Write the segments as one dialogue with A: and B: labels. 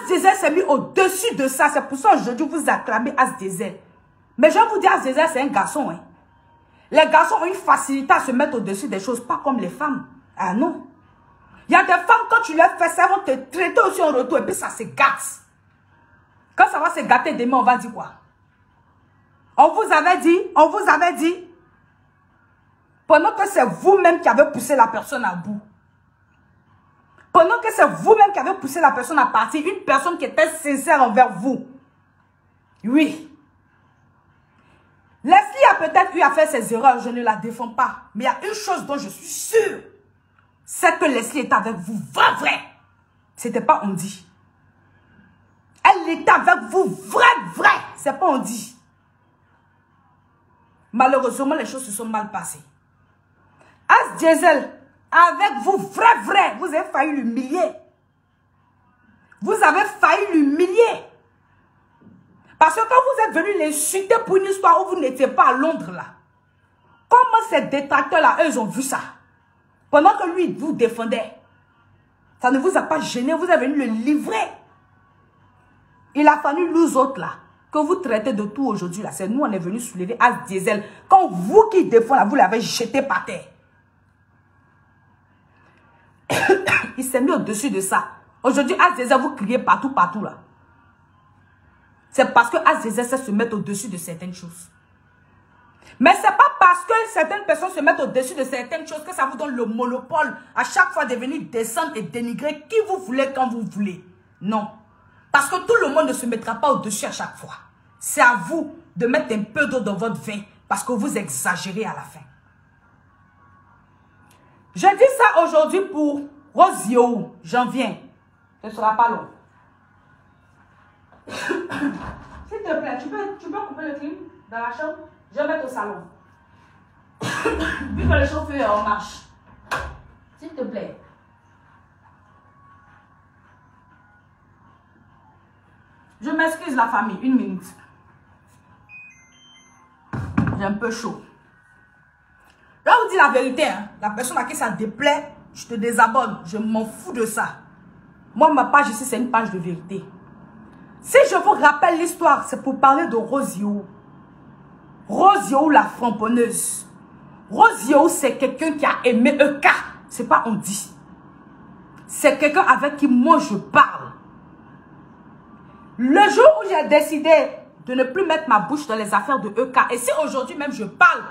A: Azazel s'est mis au-dessus de ça. C'est pour ça aujourd'hui vous acclamez Azazel. Mais je vais vous dire, Azazel c'est un garçon. Hein. Les garçons ont une facilité à se mettre au-dessus des choses, pas comme les femmes. Ah non. Il y a des femmes, quand tu leur fais ça, elles vont te traiter aussi en retour et puis ça se gâte. Quand ça va se gâter demain, on va dire quoi? On vous avait dit, pendant que c'est vous-même qui avez poussé la personne à bout. Pendant que c'est vous-même qui avez poussé la personne à partir, une personne qui était sincère envers vous. Oui. Leslie a peut-être eu à faire ses erreurs, je ne la défends pas. Mais il y a une chose dont je suis sûre, c'est que Leslie était avec vous, vrai. C'était pas on dit. Elle était avec vous, vrai. C'est pas on dit. Malheureusement, les choses se sont mal passées. Azazel, avec vous, vrai, vous avez failli l'humilier. Vous avez failli l'humilier. Parce que quand vous êtes venu l'insulter pour une histoire où vous n'étiez pas à Londres, là, comment ces détracteurs-là, eux, ils ont vu ça? Pendant que lui, vous défendait, ça ne vous a pas gêné, vous êtes venu le livrer. Il a fallu nous autres, là, que vous traitez de tout aujourd'hui, là. C'est nous, on est venu soulever Azazel. Quand vous qui défendez, là, vous l'avez jeté par terre. Il s'est mis au-dessus de ça. Aujourd'hui, Azazel, vous criez partout, là. C'est parce que Azazel sait se mettre au-dessus de certaines choses. Mais ce n'est pas parce que certaines personnes se mettent au-dessus de certaines choses que ça vous donne le monopole à chaque fois de venir descendre et dénigrer qui vous voulez quand vous voulez. Non. Parce que tout le monde ne se mettra pas au-dessus à chaque fois. C'est à vous de mettre un peu d'eau dans votre vin parce que vous exagérez à la fin. Je dis ça aujourd'hui pour Rosio. J'en viens. Ce ne sera pas long. S'il te plaît, tu peux couper le clim dans la chambre? Je vais mettre au salon. Vu que le chauffeur est en marche. S'il te plaît. Je m'excuse la famille, 1 minute. J'ai un peu chaud. Je vais vous dire la vérité, hein. La personne à qui ça déplaît, je te désabonne. Je m'en fous de ça. Moi, ma page ici, c'est une page de vérité. Si je vous rappelle l'histoire, c'est pour parler de Rosio. Rosio, la framponneuse. Rosio, c'est quelqu'un qui a aimé Eka. C'est pas on dit. C'est quelqu'un avec qui moi je parle. Le jour où j'ai décidé de ne plus mettre ma bouche dans les affaires de Eka, et si aujourd'hui même je parle,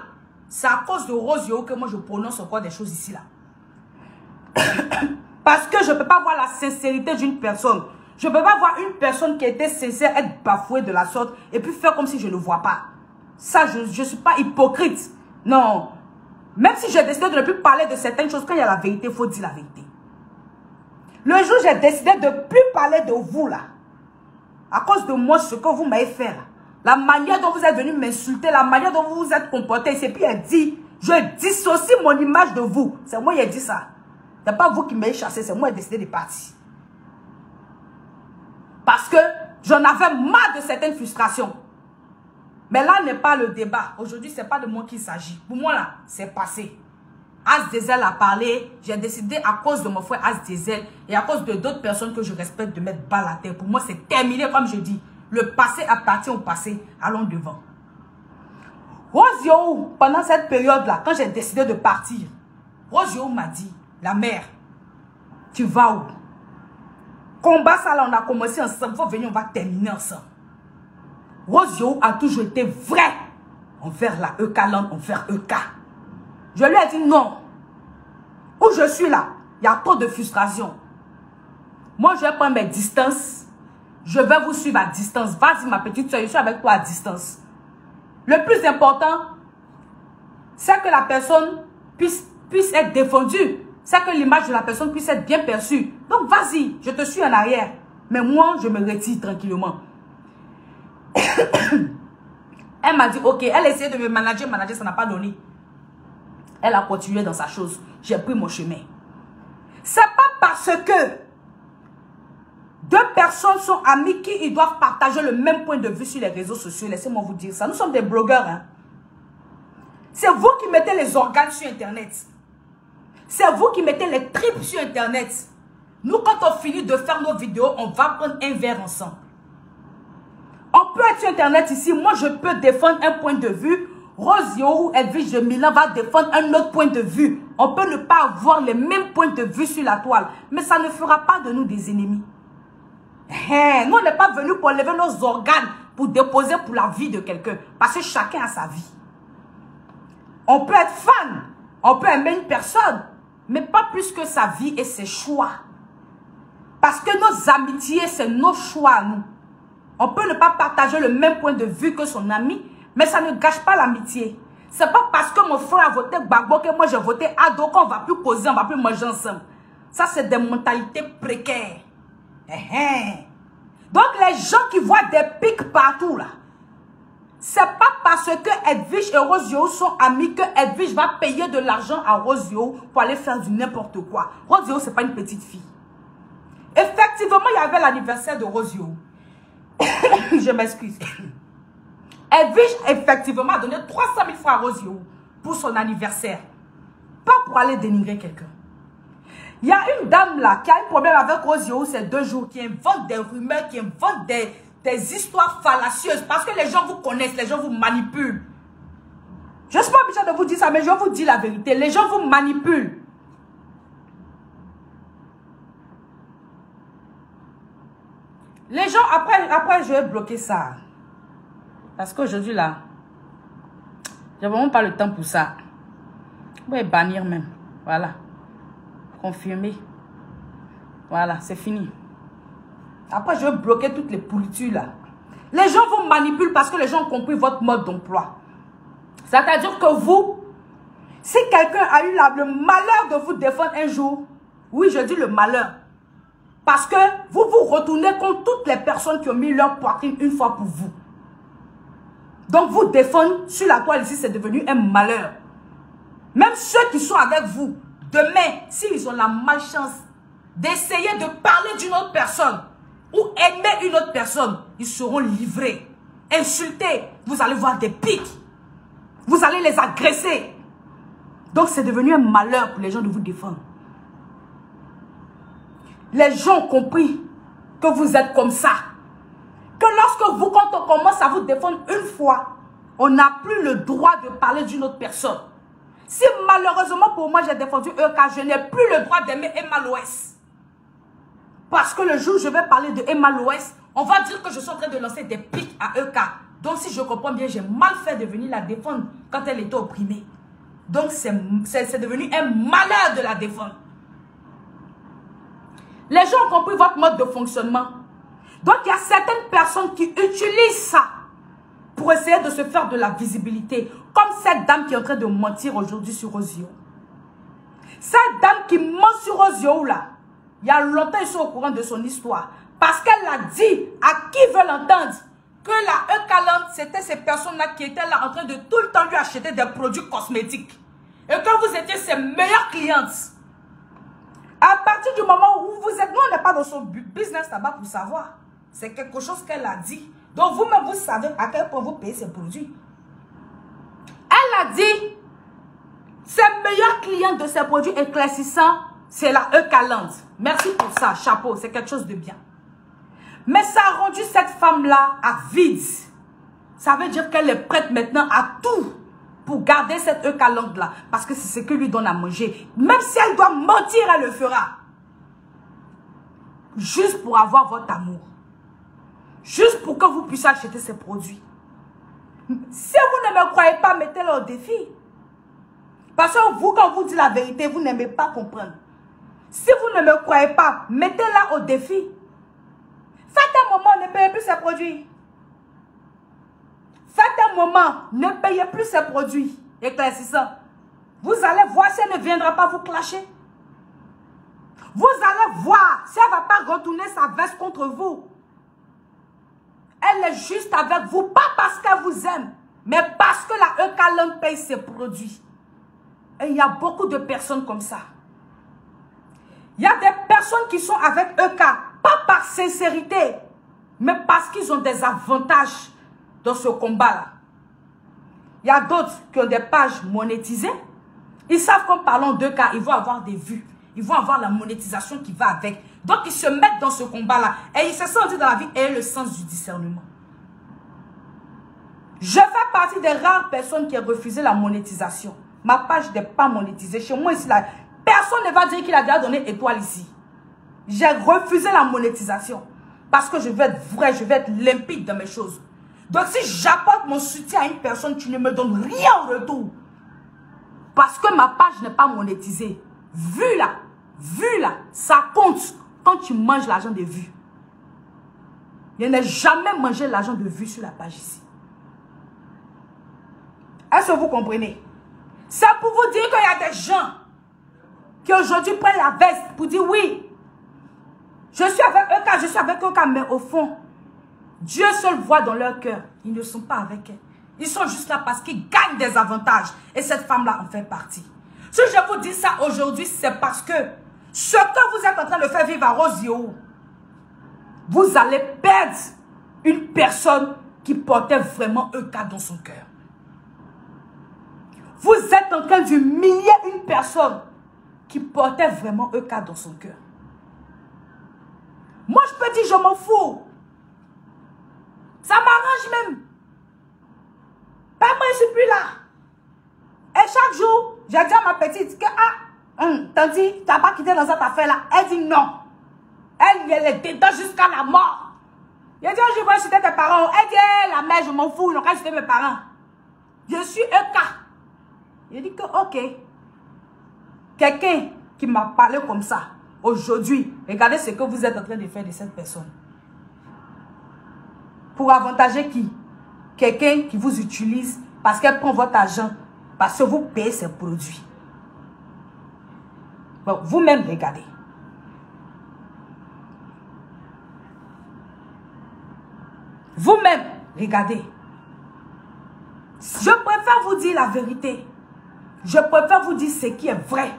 A: c'est à cause de Rosio que moi je prononce encore des choses ici là. Parce que je ne peux pas voir la sincérité d'une personne. Je ne peux pas voir une personne qui était sincère être bafouée de la sorte et puis faire comme si je ne vois pas. Ça, je ne suis pas hypocrite. Non. Même si j'ai décidé de ne plus parler de certaines choses, quand il y a la vérité, il faut dire la vérité. Le jour où j'ai décidé de ne plus parler de vous là, à cause de moi, ce que vous m'avez fait là, la manière dont vous êtes venu m'insulter, la manière dont vous vous êtes comporté, et puis elle dit, je dissocie mon image de vous. C'est moi qui ai dit ça. Ce n'est pas vous qui m'avez chassé, c'est moi qui ai décidé de partir. Parce que j'en avais marre de certaines frustrations. Mais là n'est pas le débat. Aujourd'hui, ce n'est pas de moi qu'il s'agit. Pour moi, là, c'est passé. Azazel a parlé. J'ai décidé à cause de mon frère Azazel et à cause de d'autres personnes que je respecte de mettre bas la terre. Pour moi, c'est terminé, comme je dis. Le passé appartient au passé. Allons devant. Rosio, pendant cette période-là, quand j'ai décidé de partir, Rosio m'a dit, la mère, tu vas où? Combat ça là, on a commencé ensemble. Il faut venir, on va terminer ensemble. Rosio a toujours été vrai envers la Eka Land, envers Eka. Je lui ai dit non. Où je suis là, il y a trop de frustration. Moi, je vais prendre mes distances. Je vais vous suivre à distance. Vas-y, ma petite soeur, je suis avec toi à distance. Le plus important, c'est que la personne puisse être défendue. C'est que l'image de la personne puisse être bien perçue. Donc, vas-y, je te suis en arrière. Mais moi, je me retire tranquillement. Elle m'a dit, ok, elle a essayé de me manager, ça n'a pas donné. Elle a continué dans sa chose. J'ai pris mon chemin. C'est pas parce que deux personnes sont amies qu'ils doivent partager le même point de vue sur les réseaux sociaux. Laissez-moi vous dire ça. Nous sommes des blogueurs. Hein? C'est vous qui mettez les organes sur Internet. C'est vous qui mettez les tripes sur Internet. Nous, quand on finit de faire nos vidéos, on va prendre un verre ensemble. On peut être sur Internet ici. Moi, je peux défendre un point de vue. Rosio ou Edwige de Milan va défendre un autre point de vue. On peut ne pas avoir les mêmes points de vue sur la toile. Mais ça ne fera pas de nous des ennemis. Nous, on n'est pas venus pour lever nos organes, pour déposer pour la vie de quelqu'un. Parce que chacun a sa vie. On peut être fan. On peut aimer une personne. Mais pas plus que sa vie et ses choix. Parce que nos amitiés, c'est nos choix à nous. On peut ne pas partager le même point de vue que son ami, mais ça ne gâche pas l'amitié. C'est pas parce que mon frère a voté Gbagbo que moi j'ai voté Ado qu'on va plus causer, on va plus manger ensemble. Ça, c'est des mentalités précaires. Donc, les gens qui voient des pics partout, là, c'est pas parce que Edwige et Rosio sont amis que Edwige va payer de l'argent à Rosio pour aller faire du n'importe quoi. Rosio, c'est pas une petite fille. Effectivement, il y avait l'anniversaire de Rosio. Je m'excuse. Edwige, effectivement, a donné 300 000 francs à Rosio pour son anniversaire. Pas pour aller dénigrer quelqu'un. Il y a une dame là qui a un problème avec Rosio ces 2 jours, qui invente des rumeurs, qui invente des histoires fallacieuses. Parce que les gens vous connaissent, les gens vous manipulent. Je ne suis pas obligée de vous dire ça, mais je vous dis la vérité. Les gens vous manipulent. Les gens, après je vais bloquer ça. Parce qu'aujourd'hui là, j'ai vraiment pas le temps pour ça. Vous pouvez bannir même. Voilà. Confirmer. Voilà, c'est fini. Après, je vais bloquer toutes les pourritures là. Les gens vous manipulent parce que les gens ont compris votre mode d'emploi. C'est-à-dire que vous, si quelqu'un a eu le malheur de vous défendre un jour, oui, je dis le malheur. Parce que vous vous retournez contre toutes les personnes qui ont mis leur poitrine une fois pour vous. Donc, vous défendre sur la toile ici, c'est devenu un malheur. Même ceux qui sont avec vous, demain, s'ils ont la malchance d'essayer de parler d'une autre personne ou aimer une autre personne, ils seront livrés, insultés. Vous allez voir des pics. Vous allez les agresser. Donc, c'est devenu un malheur pour les gens de vous défendre. Les gens ont compris que vous êtes comme ça. Que lorsque vous, quand on commence à vous défendre une fois, on n'a plus le droit de parler d'une autre personne. Si malheureusement pour moi j'ai défendu EK, je n'ai plus le droit d'aimer Emma Loès. Parce que le jour où je vais parler de Emma Loès, on va dire que je suis en train de lancer des pics à EK. Donc si je comprends bien, j'ai mal fait de venir la défendre quand elle était opprimée. Donc c'est devenu un malheur de la défendre. Les gens ont compris votre mode de fonctionnement. Donc, il y a certaines personnes qui utilisent ça pour essayer de se faire de la visibilité. Comme cette dame qui est en train de mentir aujourd'hui sur Rosio. Cette dame qui ment sur Rosio, là, il y a longtemps, ils sont au courant de son histoire. Parce qu'elle a dit à qui veut l'entendre que la EKLand, c'était ces personnes-là qui étaient là en train de tout le temps lui acheter des produits cosmétiques. Et que vous étiez ses meilleures clientes. À partir du moment où vous êtes, nous on n'est pas dans son business là-bas pour savoir. C'est quelque chose qu'elle a dit. Donc vous-même vous savez à quel point vous payez ces produits. Elle a dit, ses meilleurs clients de ces produits éclaircissants, c'est la EKLand. Merci pour ça, chapeau, c'est quelque chose de bien. Mais ça a rendu cette femme-là à vide. Ça veut dire qu'elle est prête maintenant à tout pour garder cette EKLand-là. Parce que c'est ce que lui donne à manger. Même si elle doit mentir, elle le fera. Juste pour avoir votre amour. Juste pour que vous puissiez acheter ces produits. Si vous ne me croyez pas, mettez-le au défi. Parce que vous, quand vous dites la vérité, vous n'aimez pas comprendre. Si vous ne me croyez pas, mettez-la au défi. Faites un moment, ne payez plus ces produits. Faites un moment, ne payez plus ces produits éclaircissants. Vous allez voir si elle ne viendra pas vous clasher. Vous allez voir si elle ne va pas retourner sa veste contre vous. Elle est juste avec vous, pas parce qu'elle vous aime, mais parce que la EKLand paye ses produits. Et il y a beaucoup de personnes comme ça. Il y a des personnes qui sont avec EK, pas par sincérité, mais parce qu'ils ont des avantages dans ce combat-là. Il y a d'autres qui ont des pages monétisées. Ils savent qu'en parlant d'EK, ils vont avoir des vues. Ils vont avoir la monétisation qui va avec. Donc, ils se mettent dans ce combat-là. Et ils se sont dit dans la vie, ayez le sens du discernement. Je fais partie des rares personnes qui ont refusé la monétisation. Ma page n'est pas monétisée. Chez moi, ici, là, personne ne va dire qu'il a déjà donné étoile ici. J'ai refusé la monétisation. Parce que je veux être vrai, je veux être limpide dans mes choses. Donc, si j'apporte mon soutien à une personne, tu ne me donnes rien en retour. Parce que ma page n'est pas monétisée. Vu là, ça compte quand tu manges l'argent de vues. Je n'ai jamais mangé l'argent de vues sur la page ici. Est-ce que vous comprenez? C'est pour vous dire qu'il y a des gens qui aujourd'hui prennent la veste pour dire oui, je suis avec eux, mais au fond, Dieu seul voit dans leur cœur. Ils ne sont pas avec elle. Ils sont juste là parce qu'ils gagnent des avantages. Et cette femme-là en fait partie. Si je vous dis ça aujourd'hui, c'est parce que ce que vous êtes en train de faire vivre à Rosio, vous allez perdre une personne qui portait vraiment un cas dans son cœur. Vous êtes en train d'humilier une personne qui portait vraiment un cas dans son cœur. Moi, je peux dire, je m'en fous. Ça m'arrange même. Ben, moi, je ne suis plus là. Et chaque jour, j'ai dit à ma petite que, t'as dit, tu n'as pas quitté dans cette affaire-là. Elle dit non. Elle est dedans jusqu'à la mort. J'ai dit, je vais insulter tes parents. Elle dit, la mère, je m'en fous. Donc, insulter mes parents. Je suis un cas. J'ai dit que, ok. Quelqu'un qui m'a parlé comme ça, aujourd'hui, regardez ce que vous êtes en train de faire de cette personne. Pour avantager qui? Quelqu'un qui vous utilise parce qu'elle prend votre argent, parce que vous payez ses produits. Bon, vous-même, regardez. Vous-même, regardez. Je préfère vous dire la vérité. Je préfère vous dire ce qui est vrai.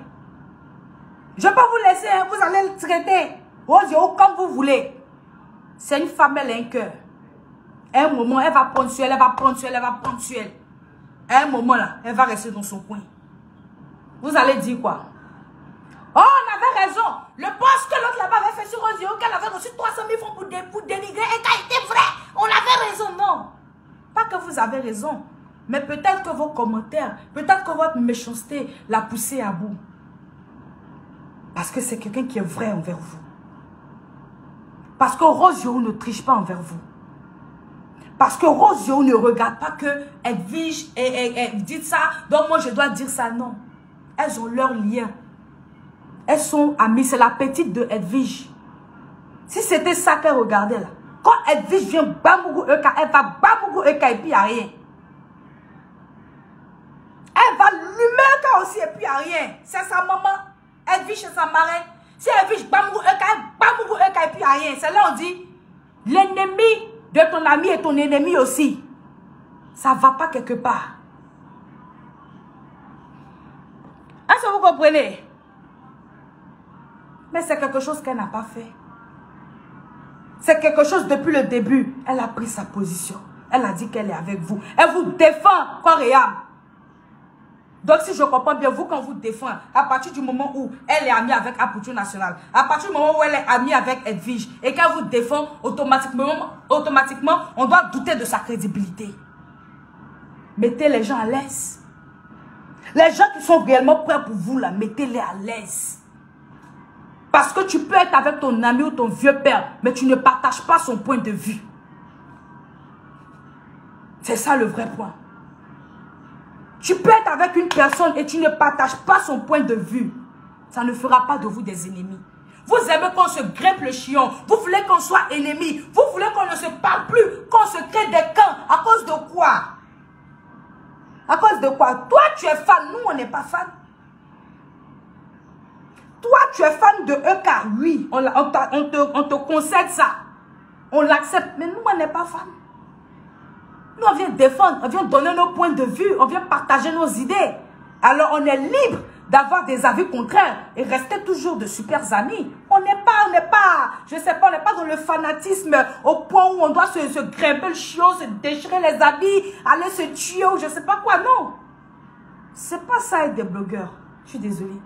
A: Je peux vous laisser, hein, vous allez le traiter comme vous voulez. C'est une femme, elle a un cœur. À un moment, elle va prendre sur elle, elle va prendre sur elle, elle va prendre sur elle. À un moment, là, elle va rester dans son coin. Vous allez dire quoi? Oh, on avait raison. Le poste que l'autre là-bas avait fait sur Rosio, qu'elle avait reçu 300 000 francs pour dénigrer et qu'elle était vraie. On avait raison, non. Pas que vous avez raison. Mais peut-être que vos commentaires, peut-être que votre méchanceté l'a poussé à bout. Parce que c'est quelqu'un qui est vrai envers vous. Parce que Rosio ne triche pas envers vous. Parce que Rosio ne regarde pas que Edwige et dit ça, donc moi je dois dire ça. Non. Elles ont leur lien. Elles sont amies. C'est la petite de Edwige. Si c'était ça qu'elle regardait là, quand Edwige vient Bamougou Eka, elle va Bamougou Eka et puis il n'y a rien. Elle va l'humain Eka aussi et puis il n'y a rien. C'est sa maman. Edwige c'est sa marraine. Si Edwige Bamougou Eka et puis il n'y a rien. C'est là on dit l'ennemi de ton ami et ton ennemi aussi. Ça ne va pas quelque part. Est-ce que vous comprenez? Mais c'est quelque chose qu'elle n'a pas fait. C'est quelque chose depuis le début. Elle a pris sa position. Elle a dit qu'elle est avec vous. Elle vous défend corps et âme. Donc si je comprends bien, vous quand vous défend, à partir du moment où elle est amie avec Aputu National, à partir du moment où elle est amie avec Edwige, et qu'elle vous défend, automatiquement, on doit douter de sa crédibilité. Mettez les gens à l'aise. Les gens qui sont réellement prêts pour vous, là, mettez-les à l'aise. Parce que tu peux être avec ton ami ou ton vieux père, mais tu ne partages pas son point de vue. C'est ça le vrai point. Tu peux être avec une personne et tu ne partages pas son point de vue. Ça ne fera pas de vous des ennemis. Vous aimez qu'on se grimpe le chion. Vous voulez qu'on soit ennemis. Vous voulez qu'on ne se parle plus. Qu'on se crée des camps. À cause de quoi? À cause de quoi? Toi, tu es fan. Nous, on n'est pas fan. Toi, tu es fan de EK. Oui, on te concède ça. On l'accepte. Mais nous, on n'est pas fan. Nous, on vient défendre, on vient donner nos points de vue, on vient partager nos idées. Alors, on est libre d'avoir des avis contraires et rester toujours de super amis. On n'est pas, je sais pas, on n'est pas dans le fanatisme au point où on doit se grimper le chiot, se déchirer les habits, aller se tuer ou je sais pas quoi, non. C'est pas ça être des blogueurs. Je suis désolée.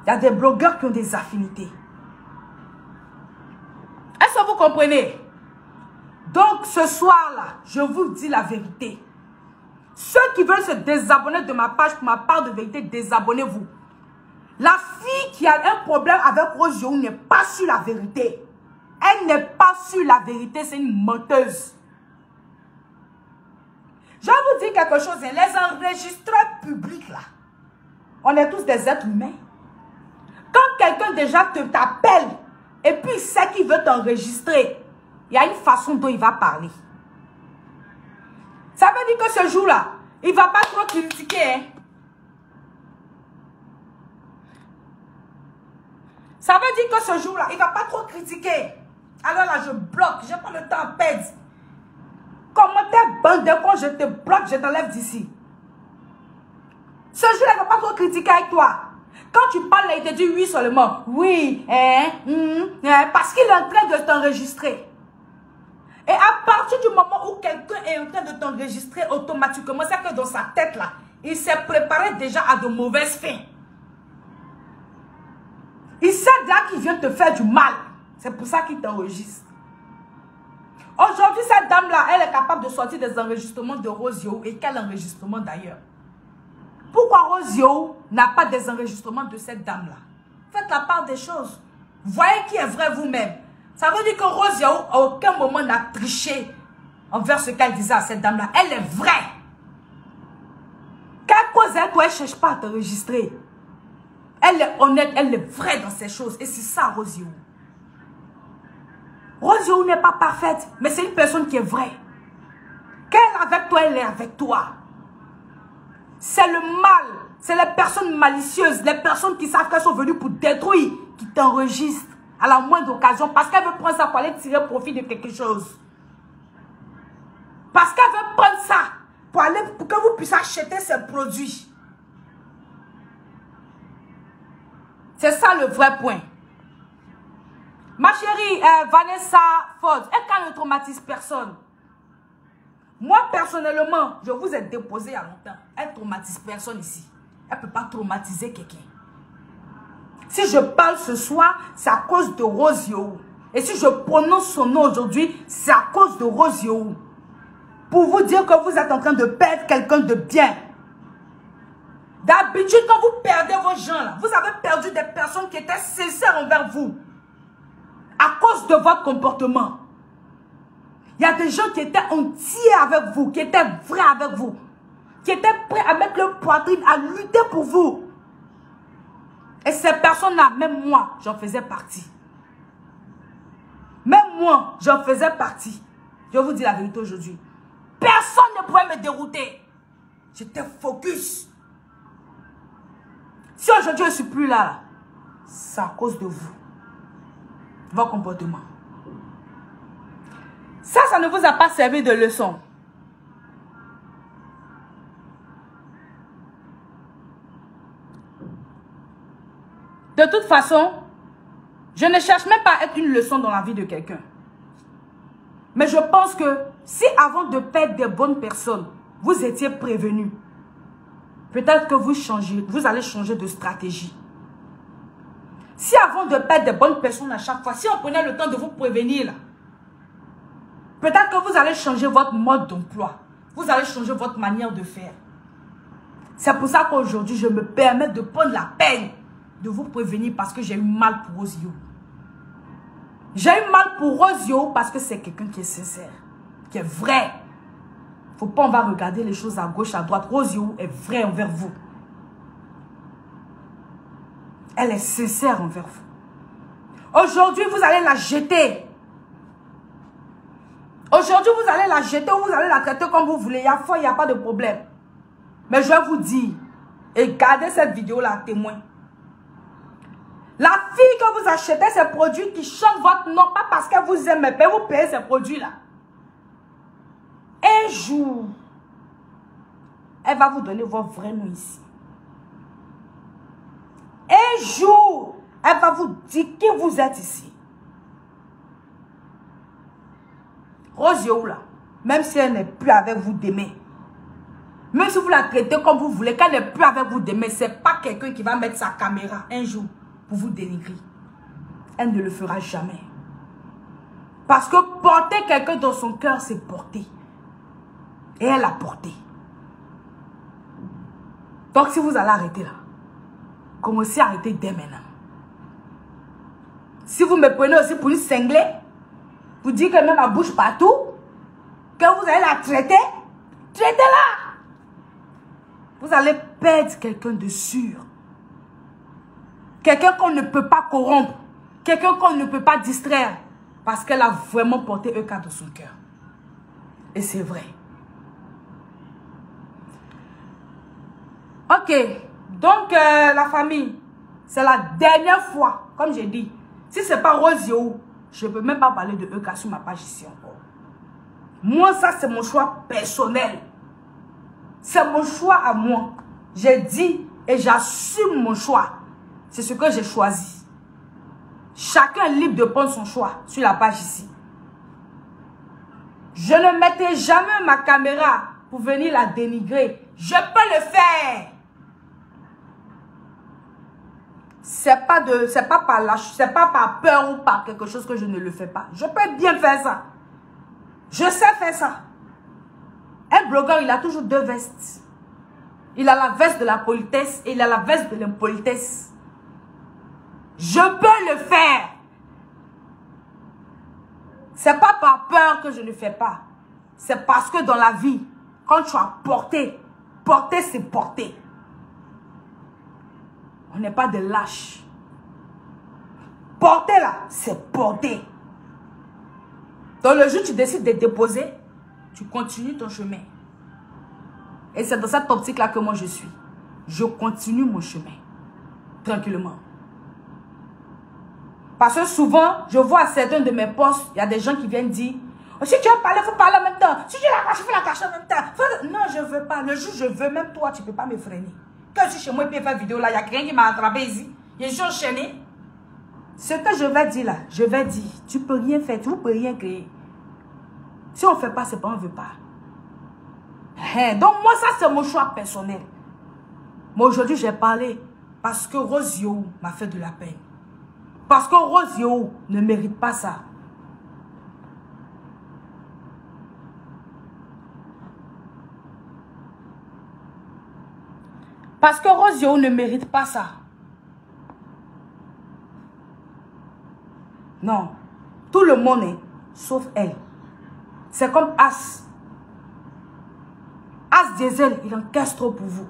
A: Il y a des blogueurs qui ont des affinités. que vous comprenez? Donc, ce soir-là, je vous dis la vérité. Ceux qui veulent se désabonner de ma page pour ma part de vérité, désabonnez-vous. La fille qui a un problème avec Rose Yohou n'est pas sur la vérité. Elle n'est pas sur la vérité, c'est une menteuse. Je vais vous dire quelque chose, hein, les enregistreurs publics là, on est tous des êtres humains. Quand quelqu'un déjà t'appelle et puis il sait qu'il veut t'enregistrer, il y a une façon dont il va parler. Ça veut dire que ce jour-là, il ne va pas trop critiquer. Hein. Ça veut dire que ce jour-là, il ne va pas trop critiquer. Alors là, je bloque, je n'ai pas le temps à perdre. Commentaire bandé, quand je te bloque, je t'enlève d'ici. Ce jour-là, il ne va pas trop critiquer avec toi. Quand tu parles, il te dit oui seulement. Oui, parce qu'il est en train de t'enregistrer. Et à partir du moment où quelqu'un est en train de t'enregistrer automatiquement, c'est que dans sa tête là, il s'est préparé déjà à de mauvaises fins. Il sait déjà qu'il vient te faire du mal. C'est pour ça qu'il t'enregistre. Aujourd'hui, cette dame-là, elle est capable de sortir des enregistrements de Rose Yohou. Et quel enregistrement d'ailleurs? Pourquoi Rose Yohou n'a pas des enregistrements de cette dame-là? Faites la part des choses. Voyez qui est vrai vous-même. Ça veut dire que Rose Yohou, à aucun moment, n'a triché envers ce qu'elle disait à cette dame-là. Elle est vraie. Quelle cause elle, toi, elle ne cherche pas à t'enregistrer. Elle est honnête, elle est vraie dans ces choses. Et c'est ça, Rose Yohou. Rose Yohou n'est pas parfaite, mais c'est une personne qui est vraie. Quand elle est avec toi, elle est avec toi. C'est le mal. C'est les personnes malicieuses, les personnes qui savent qu'elles sont venues pour détruire, qui t'enregistrent à la moindre occasion parce qu'elle veut prendre ça pour aller tirer profit de quelque chose. Parce qu'elle veut prendre ça pour que vous puissiez acheter ses produits. C'est ça le vrai point. Ma chérie Vanessa Ford, elle ne traumatise personne. Moi, personnellement, je vous ai déposé il y a longtemps. Elle ne traumatise personne ici. Elle ne peut pas traumatiser quelqu'un. Si je parle ce soir, c'est à cause de Rose Yohou. Et si je prononce son nom aujourd'hui, c'est à cause de Rose Yohou. Pour vous dire que vous êtes en train de perdre quelqu'un de bien. D'habitude, quand vous perdez vos gens, là, vous avez perdu des personnes qui étaient sincères envers vous. À cause de votre comportement. Il y a des gens qui étaient entiers avec vous, qui étaient vrais avec vous. Qui étaient prêts à mettre leur poitrine, à lutter pour vous. Et ces personnes-là, même moi, j'en faisais partie. Même moi, j'en faisais partie. Je vous dis la vérité aujourd'hui. Personne ne pouvait me dérouter. J'étais focus. Si aujourd'hui je ne suis plus là, c'est à cause de vous. Vos comportements. Ça ne vous a pas servi de leçon. De toute façon, je ne cherche même pas à être une leçon dans la vie de quelqu'un. Mais je pense que si avant de perdre des bonnes personnes, vous étiez prévenus, peut-être que vous allez changer de stratégie. Si avant de perdre des bonnes personnes à chaque fois, si on prenait le temps de vous prévenir, là, peut-être que vous allez changer votre mode d'emploi. Vous allez changer votre manière de faire. C'est pour ça qu'aujourd'hui, je me permets de prendre la peine de vous prévenir parce que j'ai eu mal pour Rose Yohou. J'ai eu mal pour Rose Yohou parce que c'est quelqu'un qui est sincère, qui est vrai. Il ne faut pas, on va regarder les choses à gauche, à droite. Rose Yohou est vraie envers vous. Elle est sincère envers vous. Aujourd'hui, vous allez la jeter. Aujourd'hui, vous allez la jeter ou vous allez la traiter comme vous voulez. Il y a foi, il n'y a pas de problème. Mais je vais vous dire, et gardez cette vidéo-là témoin. La fille que vous achetez ces produits qui chante votre nom, pas parce qu'elle vous aime, mais vous payez ces produits-là. Un jour, elle va vous donner votre vrai nom ici. Un jour, elle va vous dire qui vous êtes ici. Rose Yohou là, même si elle n'est plus avec vous demain, même si vous la traitez comme vous voulez, qu'elle n'est plus avec vous demain, ce n'est pas quelqu'un qui va mettre sa caméra un jour pour vous dénigrer. Elle ne le fera jamais. Parce que porter quelqu'un dans son cœur, c'est porter. Et elle a porté. Donc si vous allez arrêter là, commencez à arrêter dès maintenant. Si vous me prenez aussi pour une cinglée, vous dites que même ma bouche partout, que vous allez la traiter, traitez-la. Vous allez perdre quelqu'un de sûr. Quelqu'un qu'on ne peut pas corrompre. Quelqu'un qu'on ne peut pas distraire. Parce qu'elle a vraiment porté un cas dans son cœur. Et c'est vrai. Ok. Donc, la famille, c'est la dernière fois, comme j'ai dit. Si ce n'est pas Rosio, je ne peux même pas parler de EK sur ma page ici encore. Moi, ça, c'est mon choix personnel. C'est mon choix à moi. J'ai dit et j'assume mon choix. C'est ce que j'ai choisi. Chacun est libre de prendre son choix sur la page ici. Je ne mettrai jamais ma caméra pour venir la dénigrer. Je peux le faire. C'est pas par peur ou par quelque chose que je ne le fais pas. Je peux bien faire ça. Je sais faire ça. Un blogueur, il a toujours deux vestes. Il a la veste de la politesse et il a la veste de l'impolitesse. Je peux le faire. C'est pas par peur que je ne fais pas. C'est parce que dans la vie, quand tu as porté, porter c'est porter. On n'est pas des lâches. Porter là, c'est porter. Dans le jour où tu décides de déposer, tu continues ton chemin. Et c'est dans cette optique-là que moi je suis. Je continue mon chemin. Tranquillement. Parce que souvent, je vois à certains de mes posts, il y a des gens qui viennent dire, oh, si tu veux parler, il faut parler en même temps. Si tu la caches, il faut la cacher en même temps. Non, je ne veux pas. Le jour où je veux, même toi, tu ne peux pas me freiner. Quand je suis chez moi et puis faire vidéo là, il y a quelqu'un qui m'a attrapé ici. Je suis enchaîné. Ce que je vais dire là, je vais dire, tu ne peux rien faire, tu ne peux rien créer. Si on ne fait pas, c'est pas on ne veut pas. Donc moi, ça c'est mon choix personnel. Moi aujourd'hui, j'ai parlé parce que Rosio m'a fait de la peine. Parce que Rosio ne mérite pas ça. Parce que Rosio ne mérite pas ça. Non. Tout le monde est, sauf elle. C'est comme As. As Diesel, il encaisse trop pour vous.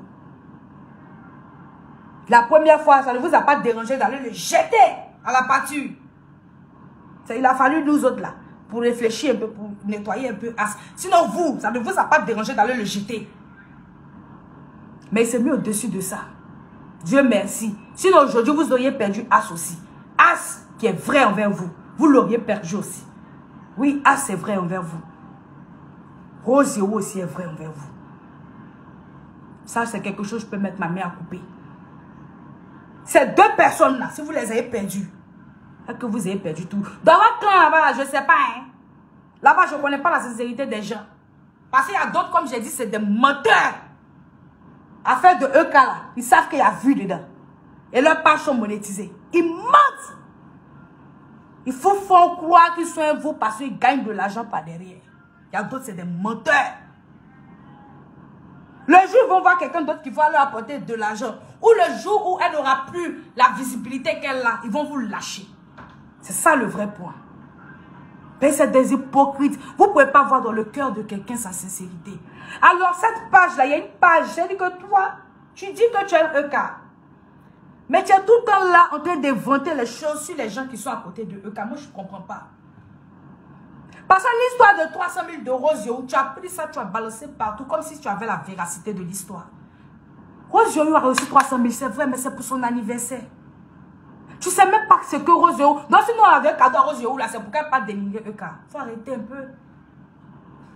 A: La première fois, ça ne vous a pas dérangé d'aller le jeter à la pâture. Il a fallu nous autres là, pour réfléchir un peu, pour nettoyer un peu As. Sinon vous, ça ne vous a pas dérangé d'aller le jeter. Mais il s'est mis au-dessus de ça. Dieu merci. Sinon aujourd'hui, vous auriez perdu As aussi. As qui est vrai envers vous, vous l'auriez perdu aussi. Oui, As est vrai envers vous. Rosio aussi est vrai envers vous. Ça, c'est quelque chose, je peux mettre ma main à couper. Ces deux personnes-là, si vous les avez perdues, c'est que vous avez perdu tout. Dans votre clan là-bas, je ne sais pas. Hein? Là-bas, je ne connais pas la sincérité des gens. Parce qu'il y a d'autres, comme j'ai dit, c'est des menteurs. Affaire de EK là, ils savent qu'il y a vu dedans. Et leurs pages sont monétisées. Ils mentent. Il faut faire croire qu'ils sont vous parce qu'ils gagnent de l'argent par derrière. Il y a d'autres, c'est des menteurs. Le jour où ils vont voir quelqu'un d'autre qui va leur apporter de l'argent, ou le jour où elle n'aura plus la visibilité qu'elle a, ils vont vous lâcher. C'est ça le vrai point. Mais c'est des hypocrites. Vous ne pouvez pas voir dans le cœur de quelqu'un sa sincérité. Alors cette page-là, il y a une page, j'ai dit que toi, tu dis que tu es un EK. Mais tu es tout le temps là en train d'inventer les choses sur les gens qui sont à côté de EK. Moi, je ne comprends pas. Parce que l'histoire de 300 000 € Rosio, tu as pris ça, tu as balancé partout, comme si tu avais la véracité de l'histoire. Rosio a reçu 300 000, c'est vrai, mais c'est pour son anniversaire. Tu ne sais même pas ce que Rosio... Non, sinon on avait un cadeau à Rosio, là, c'est pour qu'elle pas dénigrer EK. Il faut arrêter un peu.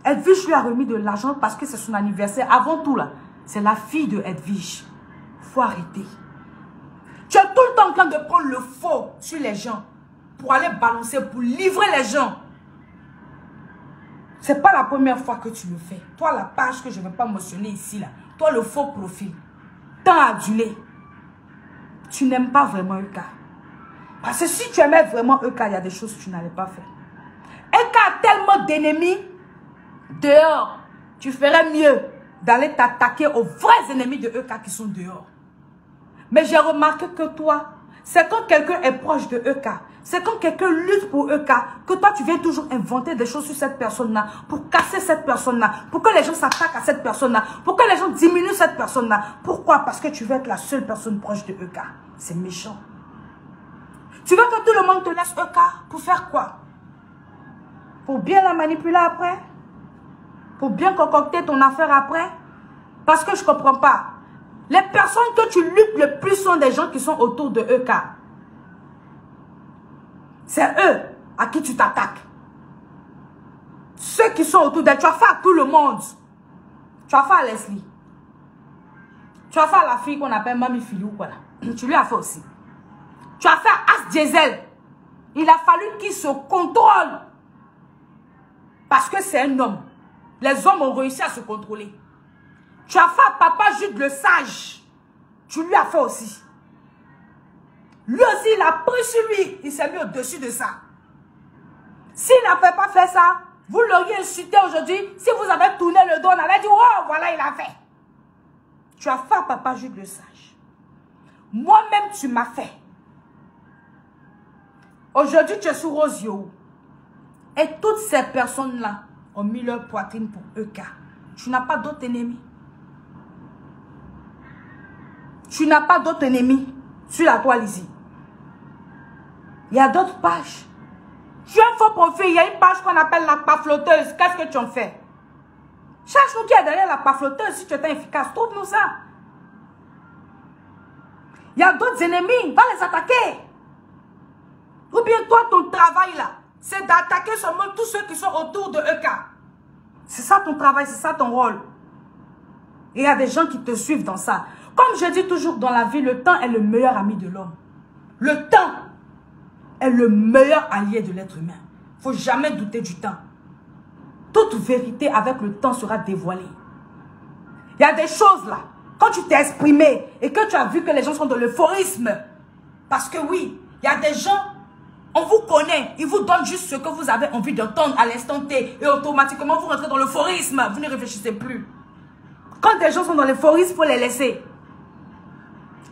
A: Edwige lui a remis de l'argent parce que c'est son anniversaire. Avant tout, là, c'est la fille de Edwige. Il faut arrêter. Tu es tout le temps en train de prendre le faux sur les gens pour aller balancer, pour livrer les gens. Ce n'est pas la première fois que tu le fais. Toi, la page que je ne vais pas mentionner ici, là. Toi, le faux profil. Tant adulé. Tu n'aimes pas vraiment EK. Parce que si tu aimais vraiment EK, il y a des choses que tu n'allais pas faire. tellement d'ennemis dehors. Tu ferais mieux d'aller t'attaquer aux vrais ennemis de EK qui sont dehors. Mais j'ai remarqué que toi, c'est quand quelqu'un est proche de EK, c'est quand quelqu'un lutte pour EK, que toi tu viens toujours inventer des choses sur cette personne-là, pour casser cette personne-là, pour que les gens s'attaquent à cette personne-là, pour que les gens diminuent cette personne-là. Pourquoi? Parce que tu veux être la seule personne proche de EK. C'est méchant. Tu veux que tout le monde te laisse EK pour faire quoi? Pour bien la manipuler après? Pour bien concocter ton affaire après? Parce que je ne comprends pas. Les personnes que tu luttes le plus sont des gens qui sont autour de EK. C'est eux à qui tu t'attaques. Ceux qui sont autour d'elle, tu as fait à tout le monde. Tu as fait à Leslie. Tu as fait à la fille qu'on appelle Mami Filou. Voilà. Tu lui as fait aussi. Tu as fait à As Diesel. Il a fallu qu'il se contrôle. Parce que c'est un homme. Les hommes ont réussi à se contrôler. Tu as fait à Papa Jude le sage. Tu lui as fait aussi. Lui aussi, il a pris sur lui. Il s'est mis au-dessus de ça. S'il n'avait pas fait ça, vous l'auriez insulté aujourd'hui. Si vous avez tourné le dos, on avait dit, oh, voilà, il a fait. Tu as fait à Papa Jude le sage. Moi-même, tu m'as fait. Aujourd'hui, tu es sous Rosio. Et toutes ces personnes-là ont mis leur poitrine pour EK. Tu n'as pas d'autres ennemis. Tu n'as pas d'autres ennemis sur la toile ici. Il y a d'autres pages. Tu as un faux profil. Il y a une page qu'on appelle la pafloteuse. Qu'est-ce que tu en fais? Cherche-nous qui est derrière la pafloteuse. Si tu es efficace, trouve-nous ça. Il y a d'autres ennemis. Va les attaquer. Ou bien toi, ton travail là, c'est d'attaquer seulement tous ceux qui sont autour de EK. C'est ça ton travail, c'est ça ton rôle. Et il y a des gens qui te suivent dans ça. Comme je dis toujours dans la vie, le temps est le meilleur ami de l'homme. Le temps est le meilleur allié de l'être humain. Il ne faut jamais douter du temps. Toute vérité avec le temps sera dévoilée. Il y a des choses là, quand tu t'es exprimé et que tu as vu que les gens sont dans l'euphorisme, parce que oui, il y a des gens, on vous connaît, ils vous donnent juste ce que vous avez envie d'entendre à l'instant T et automatiquement vous rentrez dans l'euphorisme, vous ne réfléchissez plus. Quand des gens sont dans l'euphorisme, il faut les laisser.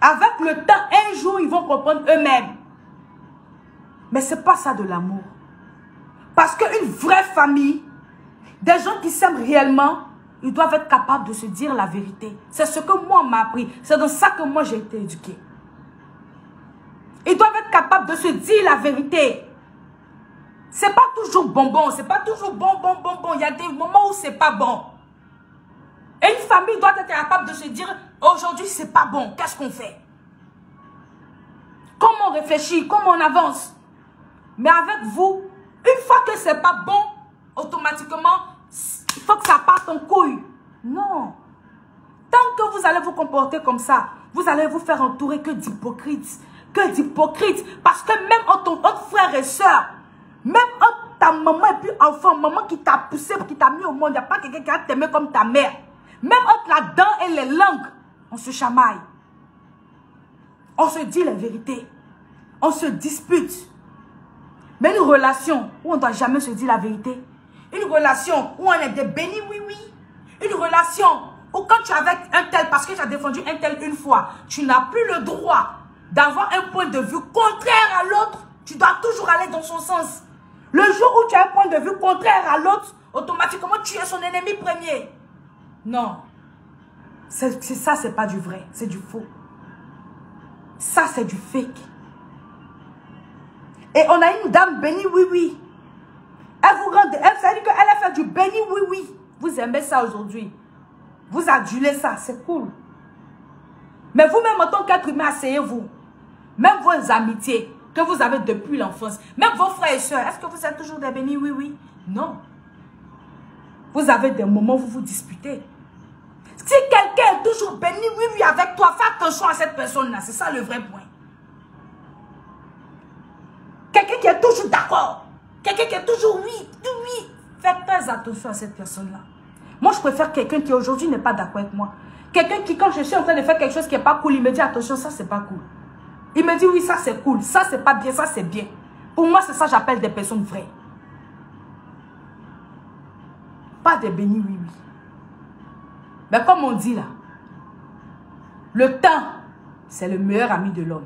A: Avec le temps, un jour, ils vont comprendre eux-mêmes. Mais ce n'est pas ça de l'amour. Parce qu'une vraie famille, des gens qui s'aiment réellement, ils doivent être capables de se dire la vérité. C'est ce que moi, on m'a appris. C'est dans ça que moi, j'ai été éduquée. Ils doivent être capables de se dire la vérité. Ce n'est pas toujours bonbon. Ce n'est pas toujours bon. Il y a des moments où ce n'est pas bon. Et une famille doit être capable de se dire, aujourd'hui, ce n'est pas bon. Qu'est-ce qu'on fait? Comment on réfléchit? Comment on avance? Mais avec vous, une fois que ce n'est pas bon, automatiquement, il faut que ça parte en couille. Non. Tant que vous allez vous comporter comme ça, vous allez vous faire entourer que d'hypocrites. Que d'hypocrites. Parce que même entre frères et sœurs, même entre ta maman et puis enfant, maman qui t'a poussé, qui t'a mis au monde, il n'y a pas quelqu'un qui va t'aimer comme ta mère. Même entre la dent et les langues, on se chamaille. On se dit la vérité. On se dispute. Mais une relation où on ne doit jamais se dire la vérité. Une relation où on est des bénis, oui. Une relation où quand tu es avec un tel, parce que tu as défendu un tel une fois, tu n'as plus le droit d'avoir un point de vue contraire à l'autre. Tu dois toujours aller dans son sens. Le jour où tu as un point de vue contraire à l'autre, automatiquement tu es son ennemi premier. Non. Ça, c'est pas du vrai. C'est du faux. Ça, c'est du fake. Et on a une dame bénie, oui. Elle vous rend... Ça veut dire qu'elle a fait du béni, oui. Vous aimez ça aujourd'hui. Vous adulez ça, c'est cool. Mais vous-même, en tant qu'être humain, asseyez-vous. Même vos amitiés que vous avez depuis l'enfance, même vos frères et soeurs, est-ce que vous êtes toujours des bénis, oui? Non. Vous avez des moments où vous vous disputez. Si quelqu'un est toujours béni, oui, avec toi, fais attention à cette personne-là. C'est ça le vrai point. Quelqu'un qui est toujours d'accord. Quelqu'un qui est toujours oui. Faites très attention à cette personne-là. Moi, je préfère quelqu'un qui aujourd'hui n'est pas d'accord avec moi. Quelqu'un qui, quand je suis en train de faire quelque chose qui n'est pas cool, il me dit attention, ça, c'est pas cool. Il me dit oui, ça, c'est cool. Ça, c'est pas bien, ça, c'est bien. Pour moi, c'est ça que j'appelle des personnes vraies. Pas des bénis, oui, oui. Mais comme on dit là, le temps, c'est le meilleur ami de l'homme.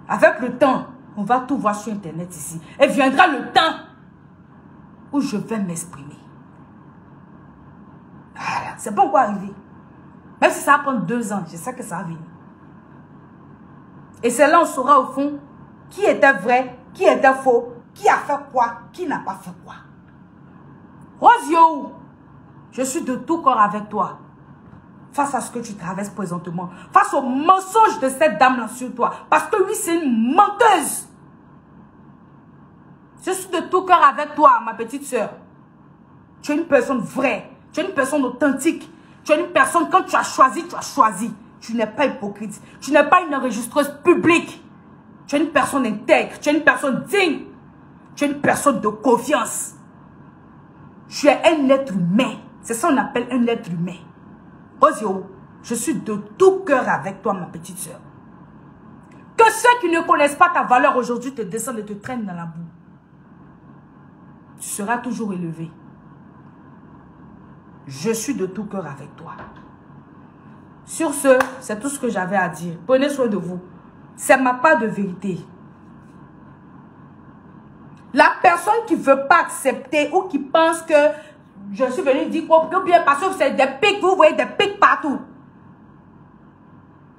A: Avec le temps, on va tout voir sur Internet ici. Et viendra le temps où je vais m'exprimer. Voilà, c'est pas encore arrivé. Même si ça va prendre 2 ans, je sais que ça va venir. Et c'est là on saura au fond qui était vrai, qui était faux, qui a fait quoi, qui n'a pas fait quoi. Rosio, je suis de tout corps avec toi. Face à ce que tu traverses présentement. Face au mensonge de cette dame-là sur toi. Parce que lui, c'est une menteuse. Je suis de tout cœur avec toi, ma petite soeur. Tu es une personne vraie. Tu es une personne authentique. Tu es une personne, quand tu as choisi, tu as choisi. Tu n'es pas hypocrite. Tu n'es pas une enregistreuse publique. Tu es une personne intègre. Tu es une personne digne. Tu es une personne de confiance. Tu es un être humain. C'est ça qu'on appelle un être humain. Rosio, je suis de tout cœur avec toi, ma petite soeur. Que ceux qui ne connaissent pas ta valeur aujourd'hui te descendent et te traînent dans la boue. Tu seras toujours élevé. Je suis de tout cœur avec toi. Sur ce, c'est tout ce que j'avais à dire. Prenez soin de vous. C'est ma part de vérité. La personne qui ne veut pas accepter ou qui pense que je suis venu dire que bien parce que c'est des pics, vous voyez des pics partout.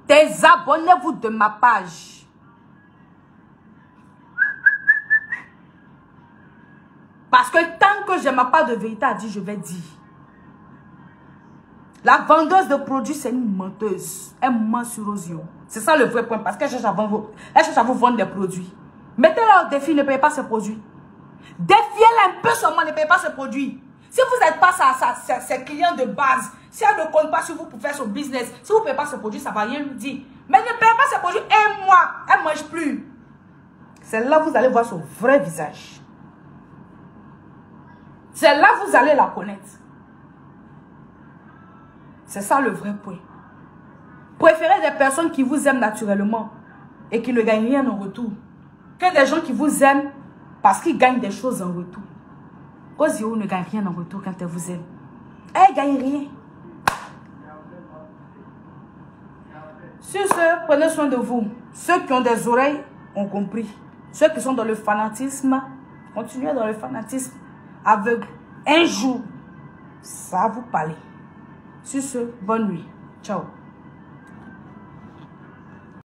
A: Désabonnez-vous de ma page. Parce que tant que je n'ai pas de vérité à dire, je vais dire. La vendeuse de produits, c'est une menteuse. Elle ment sur Rosio. C'est ça le vrai point. Parce qu'elle cherche à vous vendre des produits. Mettez-la au défi, ne payez pas ses produits. Défiez-la un peu seulement, ne payez pas ses produits. Si vous n'êtes pas ses clients de base, si elle ne compte pas sur vous pour faire son business, si vous ne payez pas ses produits, ça ne va rien lui dire. Mais ne payez pas ses produits un mois, elle ne mange plus. C'est là que vous allez voir son vrai visage. C'est là que vous allez la connaître. C'est ça le vrai point. Préférez des personnes qui vous aiment naturellement et qui ne gagnent rien en retour que des gens qui vous aiment parce qu'ils gagnent des choses en retour. Rosio ne gagne rien en retour quand elle vous aime. Elle ne gagne rien. Sur ce, prenez soin de vous. Ceux qui ont des oreilles ont compris. Ceux qui sont dans le fanatisme, continuez dans le fanatisme aveugle. Un jour, ça va vous parler. Sur ce, bonne nuit. Ciao.